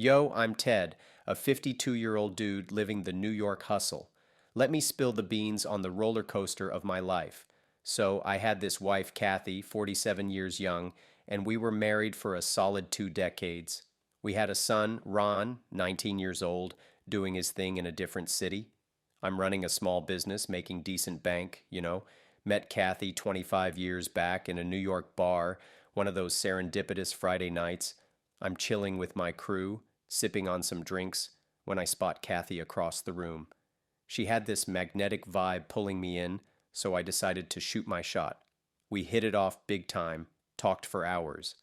Yo, I'm Ted, a 52-year-old dude living the New York hustle. Let me spill the beans on the roller coaster of my life. So, I had this wife, Kathy, 47 years young, and we were married for a solid 2 decades. We had a son, Ron, 19 years old, doing his thing in a different city. I'm running a small business, making decent bank. Met Kathy 25 years back in a New York bar, one of those serendipitous Friday nights. I'm chilling with my crew, sipping on some drinks, when I spot Kathy across the room. She had this magnetic vibe pulling me in, so I decided to shoot my shot. We hit it off big time, talked for hours.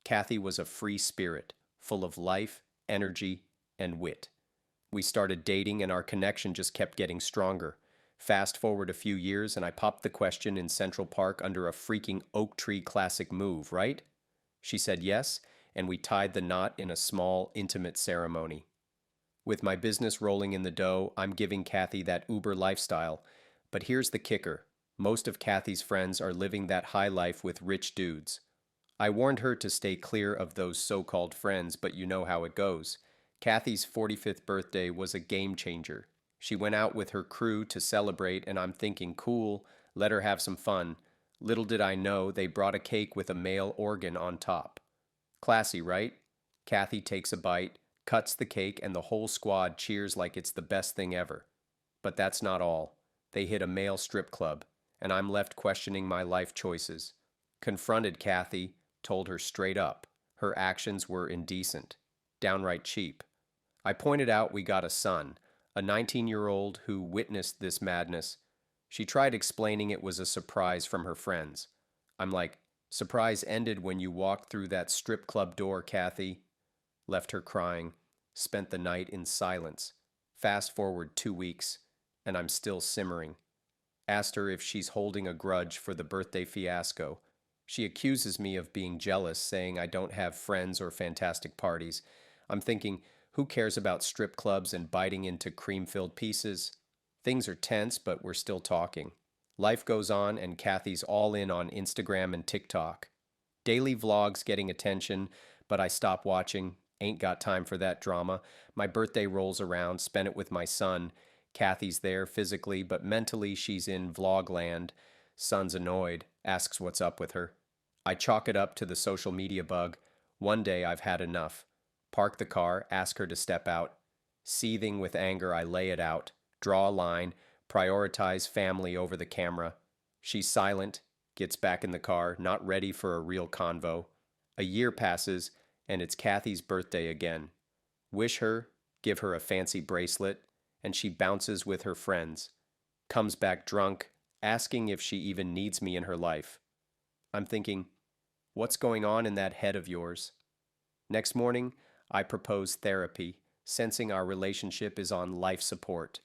Kathy was a free spirit, full of life, energy, and wit. We started dating and our connection just kept getting stronger. Fast forward a few years and I popped the question in Central Park under a freaking oak tree classic move, right? She said yes, and we tied the knot in a small, intimate ceremony. With my business rolling in the dough, I'm giving Kathy that Uber lifestyle. But here's the kicker. Most of Kathy's friends are living that high life with rich dudes. I warned her to stay clear of those so-called friends, but you know how it goes. Kathy's 45th birthday was a game changer. She went out with her crew to celebrate, and I'm thinking, cool, let her have some fun. Little did I know they brought a cake with a male organ on top. Classy, right? Kathy takes a bite, cuts the cake, and the whole squad cheers like it's the best thing ever. But that's not all. They hit a male strip club, and I'm left questioning my life choices. Confronted Kathy, told her straight up. Her actions were indecent, downright cheap. I pointed out we got a son, a 19-year-old who witnessed this madness. She tried explaining it was a surprise from her friends. I'm like, surprise ended when you walked through that strip club door, Kathy. Left her crying, spent the night in silence. Fast forward 2 weeks, and I'm still simmering. Asked her if she's holding a grudge for the birthday fiasco. She accuses me of being jealous, saying I don't have friends or fantastic parties. I'm thinking, who cares about strip clubs and biting into cream-filled pieces? Things are tense, but we're still talking. Life goes on, and Kathy's all in on Instagram and TikTok. Daily vlogs getting attention, but I stop watching. Ain't got time for that drama. My birthday rolls around, spent it with my son. Kathy's there physically, but mentally she's in vlogland. Son's annoyed, asks what's up with her. I chalk it up to the social media bug. One day I've had enough. Park the car, ask her to step out. Seething with anger, I lay it out, draw a line, prioritize family over the camera. She's silent, gets back in the car, not ready for a real convo. A year passes, and it's Kathy's birthday again. Wish her, give her a fancy bracelet, and she bounces with her friends. Comes back drunk, asking if she even needs me in her life. I'm thinking, what's going on in that head of yours? Next morning, I propose therapy, sensing our relationship is on life support.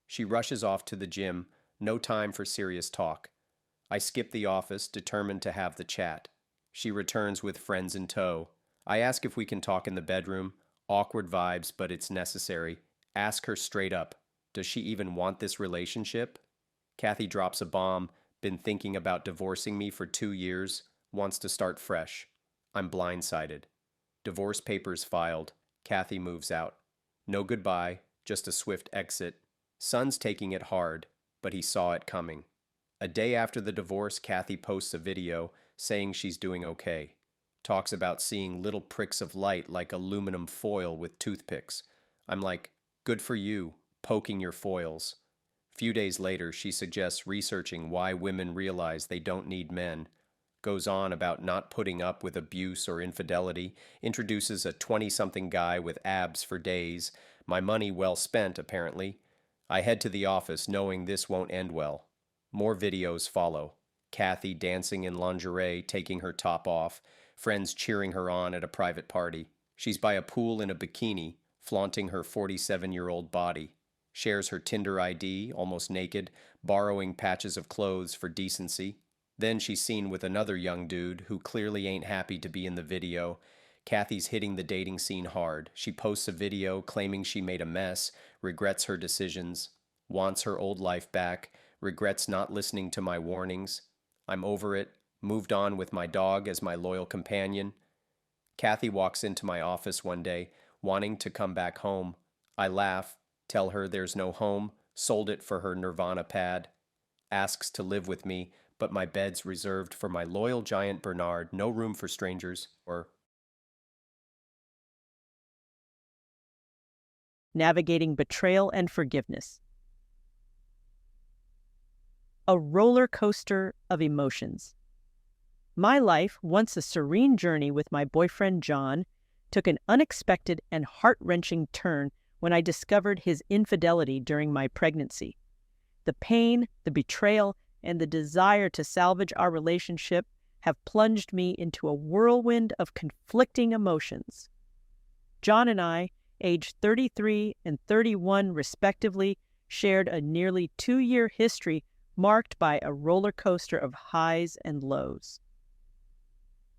She rushes off to the gym, no time for serious talk. I skip the office, determined to have the chat. She returns with friends in tow. I ask if we can talk in the bedroom. Awkward vibes, but it's necessary. Ask her straight up. Does she even want this relationship? Kathy drops a bomb. Been thinking about divorcing me for 2 years. Wants to start fresh. I'm blindsided. Divorce papers filed. Kathy moves out. No goodbye, just a swift exit. Son's taking it hard, but he saw it coming. A day after the divorce, Kathy posts a video saying she's doing okay. Talks about seeing little pricks of light like aluminum foil with toothpicks. I'm like, good for you, poking your foils. Few days later, she suggests researching why women realize they don't need men. Goes on about not putting up with abuse or infidelity, introduces a 20-something guy with abs for days. My money well spent, apparently. I head to the office knowing this won't end well. More videos follow. Kathy dancing in lingerie, taking her top off. Friends cheering her on at a private party. She's by a pool in a bikini, flaunting her 47-year-old body. Shares her Tinder ID, almost naked, borrowing patches of clothes for decency. Then she's seen with another young dude who clearly ain't happy to be in the video. Kathy's hitting the dating scene hard. She posts a video claiming she made a mess, regrets her decisions, wants her old life back, regrets not listening to my warnings. I'm over it, moved on with my dog as my loyal companion. Kathy walks into my office one day, wanting to come back home. I laugh, tell her there's no home, sold it for her Nirvana pad. Asks to live with me, but my bed's reserved for my loyal giant Bernard, no room for strangers, or Navigating betrayal and forgiveness. A roller coaster of emotions. My life, once a serene journey with my boyfriend John, took an unexpected and heart-wrenching turn when I discovered his infidelity during my pregnancy. The pain, the betrayal, and the desire to salvage our relationship have plunged me into a whirlwind of conflicting emotions. John and I, aged 33 and 31 respectively, shared a nearly 2-year history marked by a roller coaster of highs and lows.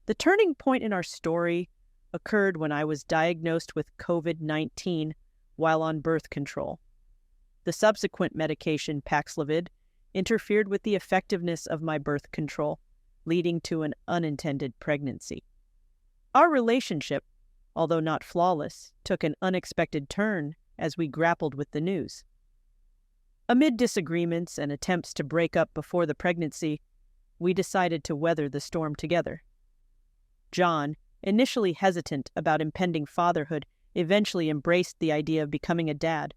The turning point in our story occurred when I was diagnosed with COVID-19 while on birth control. The subsequent medication, Paxlovid, interfered with the effectiveness of my birth control, leading to an unintended pregnancy. Our relationship, although not flawless, took an unexpected turn as we grappled with the news. Amid disagreements and attempts to break up before the pregnancy, we decided to weather the storm together. John, initially hesitant about impending fatherhood, eventually embraced the idea of becoming a dad.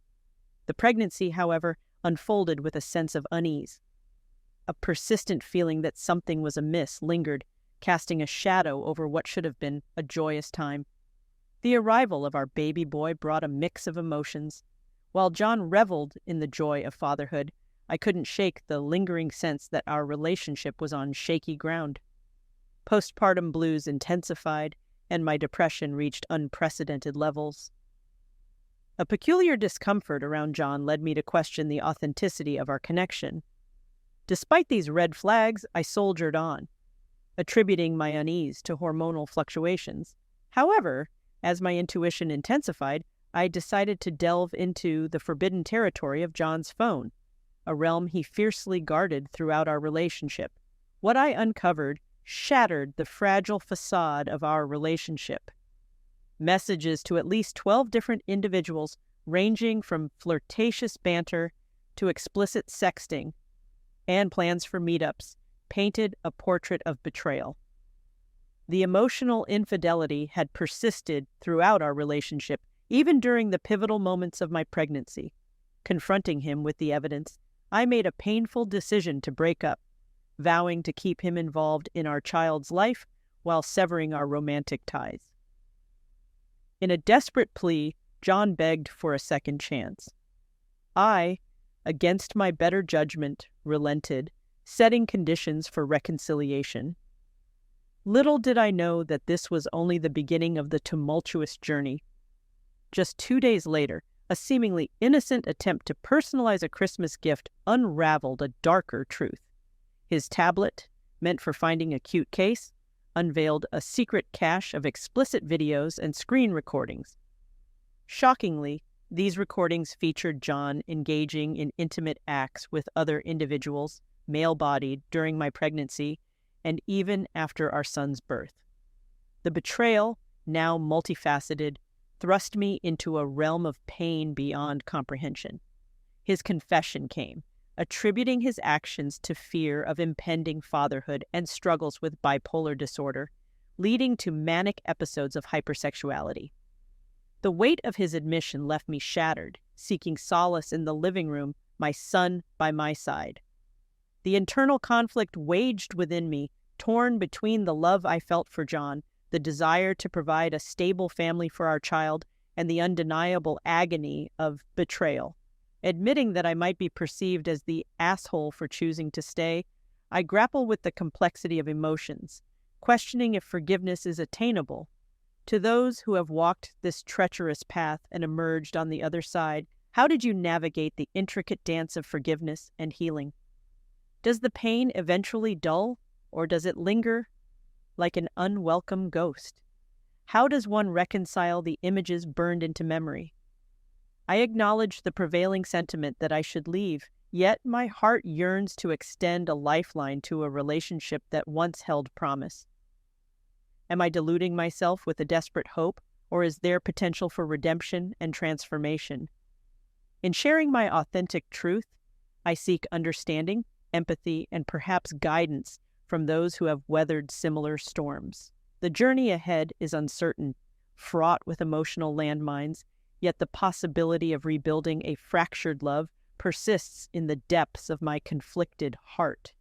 The pregnancy, however, unfolded with a sense of unease. A persistent feeling that something was amiss lingered, casting a shadow over what should have been a joyous time. The arrival of our baby boy brought a mix of emotions. While John reveled in the joy of fatherhood, I couldn't shake the lingering sense that our relationship was on shaky ground. Postpartum blues intensified, and my depression reached unprecedented levels. A peculiar discomfort around John led me to question the authenticity of our connection. Despite these red flags, I soldiered on, attributing my unease to hormonal fluctuations. However, as my intuition intensified, I decided to delve into the forbidden territory of John's phone, a realm he fiercely guarded throughout our relationship. What I uncovered shattered the fragile facade of our relationship. Messages to at least 12 different individuals, ranging from flirtatious banter to explicit sexting, and plans for meetups, painted a portrait of betrayal. The emotional infidelity had persisted throughout our relationship, even during the pivotal moments of my pregnancy. Confronting him with the evidence, I made a painful decision to break up, vowing to keep him involved in our child's life while severing our romantic ties. In a desperate plea, John begged for a second chance. I, against my better judgment, relented, setting conditions for reconciliation. Little did I know that this was only the beginning of the tumultuous journey. Just 2 days later, a seemingly innocent attempt to personalize a Christmas gift unraveled a darker truth. His tablet, meant for finding a cute case, unveiled a secret cache of explicit videos and screen recordings. Shockingly, these recordings featured John engaging in intimate acts with other individuals, male-bodied, during my pregnancy, and even after our son's birth. The betrayal, now multifaceted, thrust me into a realm of pain beyond comprehension. His confession came, attributing his actions to fear of impending fatherhood and struggles with bipolar disorder, leading to manic episodes of hypersexuality. The weight of his admission left me shattered, seeking solace in the living room, my son by my side. The internal conflict waged within me, torn between the love I felt for John, the desire to provide a stable family for our child, and the undeniable agony of betrayal. Admitting that I might be perceived as the asshole for choosing to stay, I grapple with the complexity of emotions, questioning if forgiveness is attainable. To those who have walked this treacherous path and emerged on the other side, how did you navigate the intricate dance of forgiveness and healing? Does the pain eventually dull, or does it linger like an unwelcome ghost? How does one reconcile the images burned into memory? I acknowledge the prevailing sentiment that I should leave, yet my heart yearns to extend a lifeline to a relationship that once held promise. Am I deluding myself with a desperate hope, or is there potential for redemption and transformation? In sharing my authentic truth, I seek understanding, empathy, and perhaps guidance from those who have weathered similar storms. The journey ahead is uncertain, fraught with emotional landmines, yet the possibility of rebuilding a fractured love persists in the depths of my conflicted heart.